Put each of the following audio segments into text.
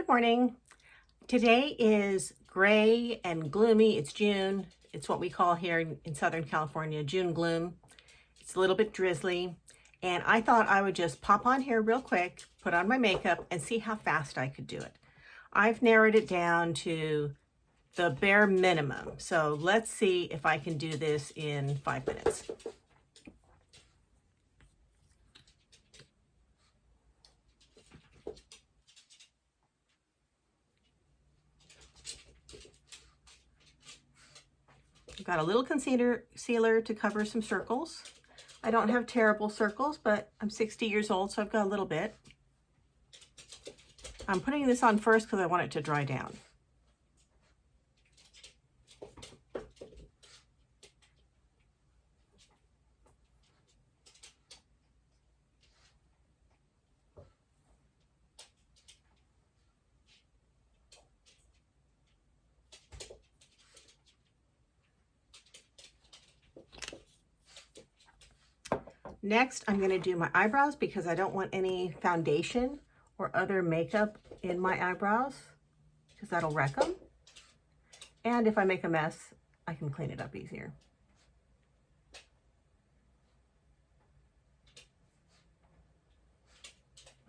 morning. Today is gray and gloomy. It's June. It's what we call here in Southern California, June gloom. It's a little bit drizzly. And I thought I would just pop on here real quick, put on my makeup, and see how fast I could do it. I've narrowed it down to the bare minimum. So let's see if I can do this in 5 minutes. I've got a little concealer to cover some circles. I don't have terrible circles, but I'm 60 years old, so I've got a little bit. I'm putting this on first because I want it to dry down. Next, I'm going to do my eyebrows because I don't want any foundation or other makeup in my eyebrows because that'll wreck them. And if I make a mess, I can clean it up easier.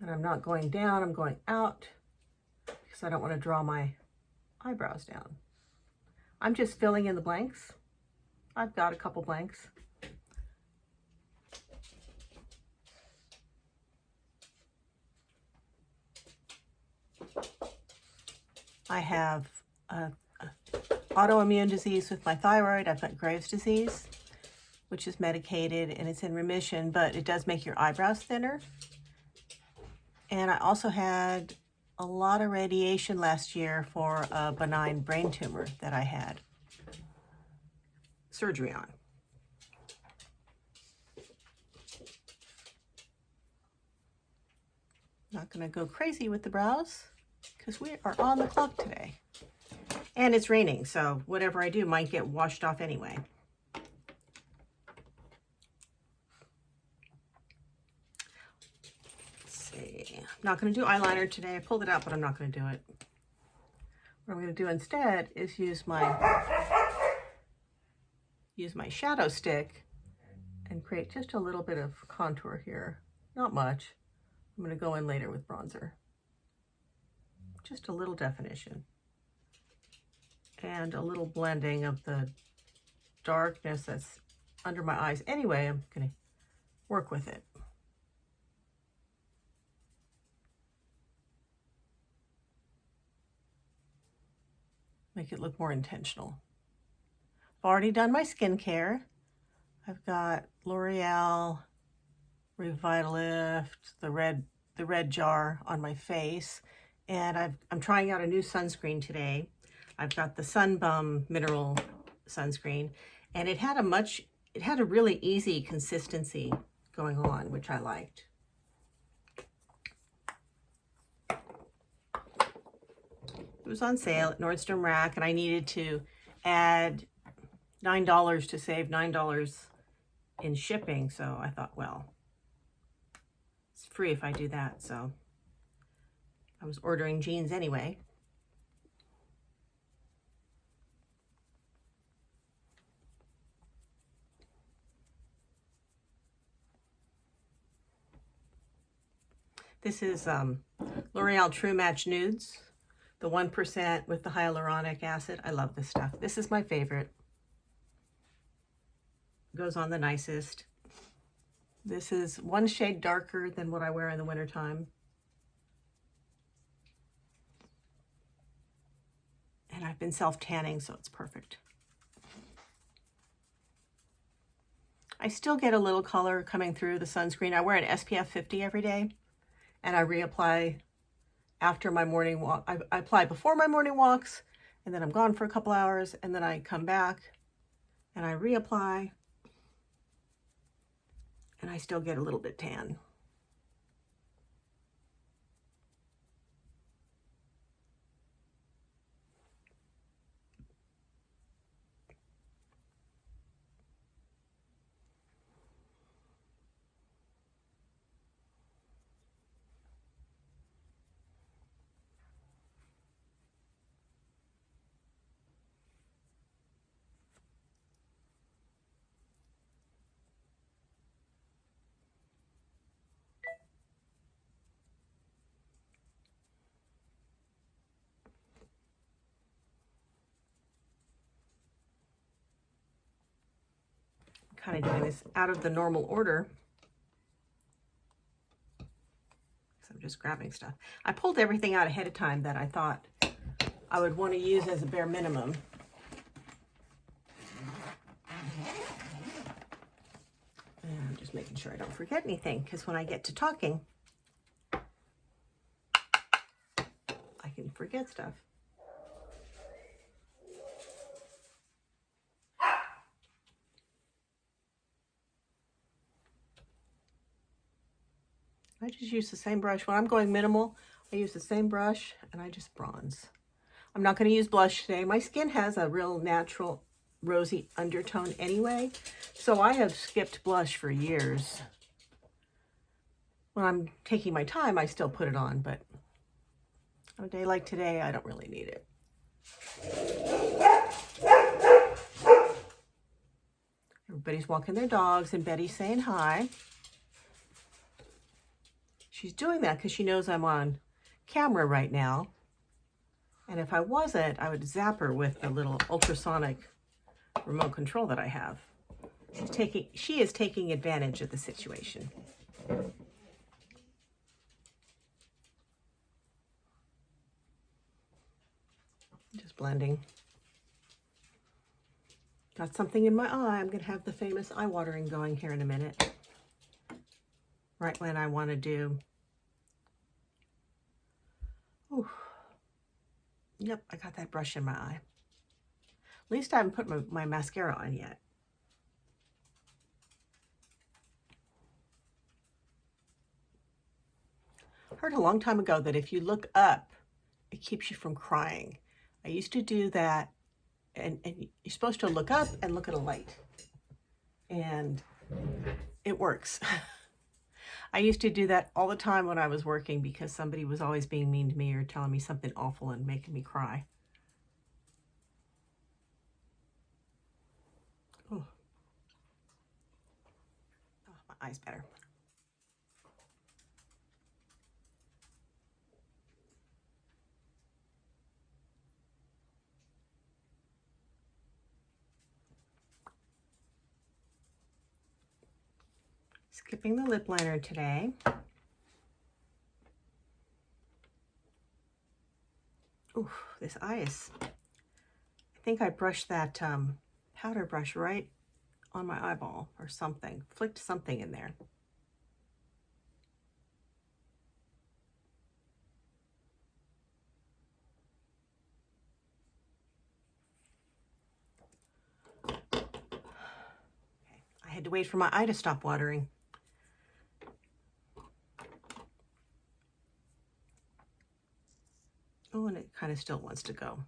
And I'm not going down, I'm going out because I don't want to draw my eyebrows down. I'm just filling in the blanks. I've got a couple blanks. I have autoimmune disease with my thyroid. I've got Graves' disease, which is medicated and it's in remission, but it does make your eyebrows thinner. And I also had a lot of radiation last year for a benign brain tumor that I had surgery on. Not going to go crazy with the brows because we are on the clock today. And it's raining, so whatever I do might get washed off anyway. Let's see. I'm not going to do eyeliner today. I pulled it out, but I'm not going to do it. What I'm going to do instead is use my shadow stick and create just a little bit of contour here. Not much. I'm going to go in later with bronzer. Just a little definition. And a little blending of the darkness that's under my eyes. Anyway, I'm going to work with it. Make it look more intentional. I've already done my skincare. I've got L'Oreal Revitalift, the red jar on my face, and I'm trying out a new sunscreen today. I've got the Sun Bum mineral sunscreen, and it had a really easy consistency going on, which I liked. It was on sale at Nordstrom Rack, and I needed to add $9 to save $9 in shipping, so I thought, well, it's free if I do that, so I was ordering jeans anyway. This is L'Oreal True Match Nudes, the 1% with the hyaluronic acid. I love this stuff. This is my favorite. Goes on the nicest. This is one shade darker than what I wear in the wintertime. And I've been self-tanning, so it's perfect. I still get a little color coming through the sunscreen. I wear an SPF 50 every day, and I reapply after my morning walk. I apply before my morning walks, and then I'm gone for a couple hours, and then I come back, and I reapply, and I still get a little bit tan. kind of doing this out of the normal order. So I'm just grabbing stuff. I pulled everything out ahead of time that I thought I would want to use as a bare minimum. And I'm just making sure I don't forget anything, because when I get to talking, I can forget stuff. I just use the same brush. When I'm going minimal, I use the same brush and I just bronze. I'm not going to use blush today. My skin has a real natural rosy undertone anyway, so I have skipped blush for years. When I'm taking my time, I still put it on, but on a day like today, I don't really need it. Everybody's walking their dogs and Betty's saying hi. She's doing that because she knows I'm on camera right now. And if I wasn't, I would zap her with the little ultrasonic remote control that I have. She is taking advantage of the situation. Just blending. Got something in my eye. I'm going to have the famous eye watering going here in a minute. Right when I want to do... Ooh. Yep, I got that brush in my eye. At least I haven't put my mascara on yet. I heard a long time ago that if you look up, it keeps you from crying. I used to do that, and you're supposed to look up and look at a light. And it works. I used to do that all the time when I was working because somebody was always being mean to me or telling me something awful and making me cry. Oh, my eye's better. Skipping the lip liner today. Ooh, this eye is... I think I brushed that powder brush right on my eyeball or something. Flicked something in there. Okay. I had to wait for my eye to stop watering. Oh, and it kind of still wants to go.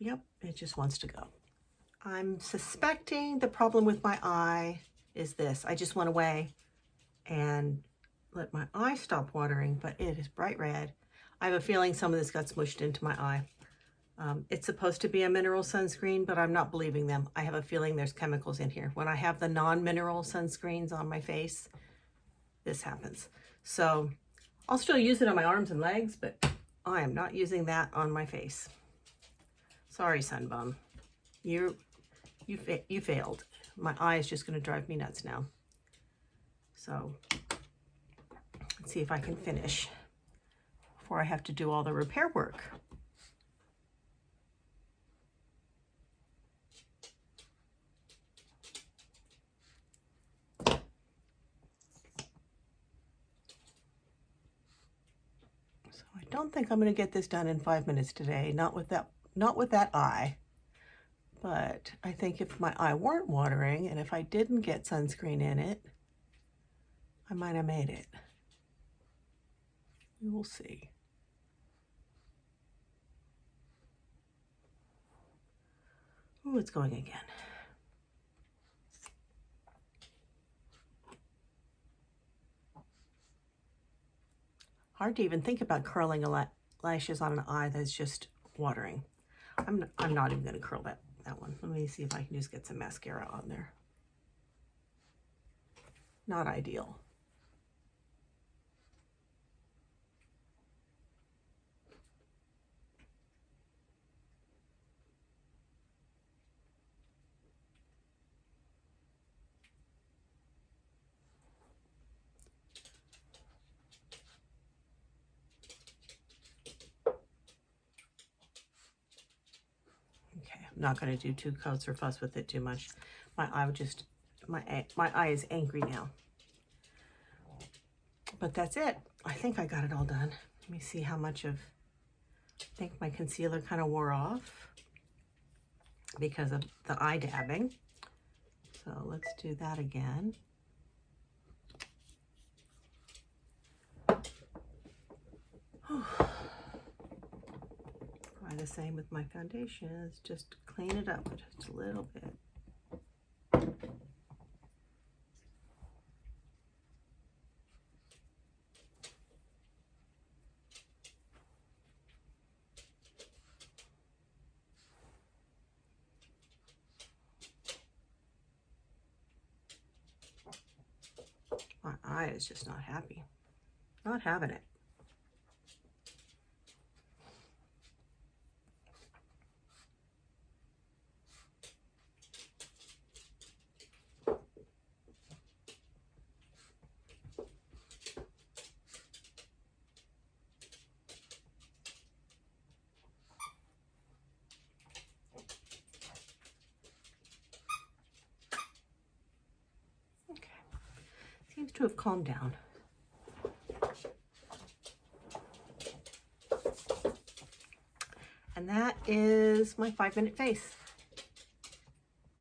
Yep, it just wants to go. I'm suspecting the problem with my eye is this. I just went away and let my eye stop watering, but it is bright red. I have a feeling some of this got smushed into my eye. It's supposed to be a mineral sunscreen, but I'm not believing them. I have a feeling there's chemicals in here. When I have the non-mineral sunscreens on my face, this happens. So I'll still use it on my arms and legs, but I am not using that on my face. Sorry, Sunbum. You failed. My eye is just going to drive me nuts now. So let's see if I can finish before I have to do all the repair work. I don't think I'm going to get this done in 5 minutes today, not with that eye. But I think if my eye weren't watering and if I didn't get sunscreen in it, I might have made it. We will see. Oh, it's going again. Hard to even think about curling lashes on an eye that's just watering. I'm not even going to curl that one. Let me see if I can just get some mascara on there. Not ideal. not going to do 2 coats or fuss with it too much. My eye would just, my eye is angry now. But that's it. I think I got it all done. Let me see how much of, I think my concealer kind of wore off because of the eye dabbing. So let's do that again. Try the same with my foundations, just clean it up just a little bit. My eye is just not happy. Not having it. Okay. Seems to have calmed down. And that is my 5-minute face.